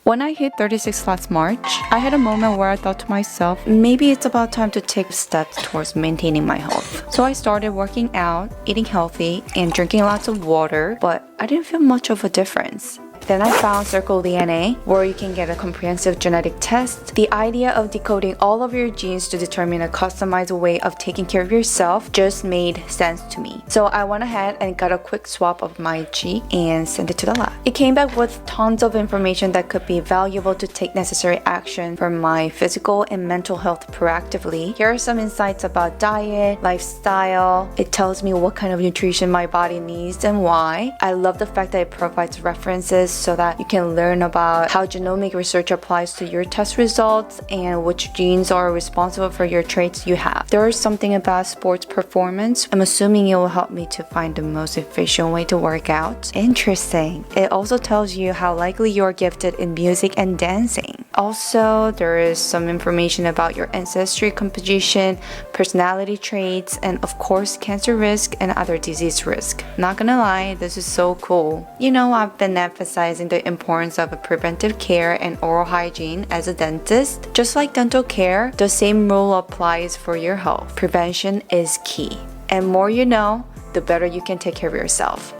When I hit 36 last March, I had a moment where I thought to myself, maybe it's about time to take steps towards maintaining my health. So I started working out, eating healthy, and drinking lots of water, but I didn't feel much of a difference. Then I found Circle DNA, where you can get a comprehensive genetic test. The idea of decoding all of your genes to determine a customized way of taking care of yourself just made sense to me. So I went ahead and got a quick swap of my G and sent it to the lab. It came back with tons of information that could be valuable to take necessary action for my physical and mental health proactively. Here are some insights about diet, lifestyle. It tells me what kind of nutrition my body needs and why. I love the fact that it provides references so that you can learn about how genomic research applies to your test results and which genes are responsible for your traits you have. There is something about sports performance. I'm assuming it will help me to find the most efficient way to work out. Interesting. It also tells you how likely you are gifted in music and dancing. Also, there is some information about your ancestry composition, personality traits, and of course, cancer risk and other disease risk. Not gonna lie, this is so cool. You know, I've been emphasizing the importance of preventive care and oral hygiene as a dentist. Just like dental care, the same rule applies for your health. Prevention is key. And more you know, the better you can take care of yourself.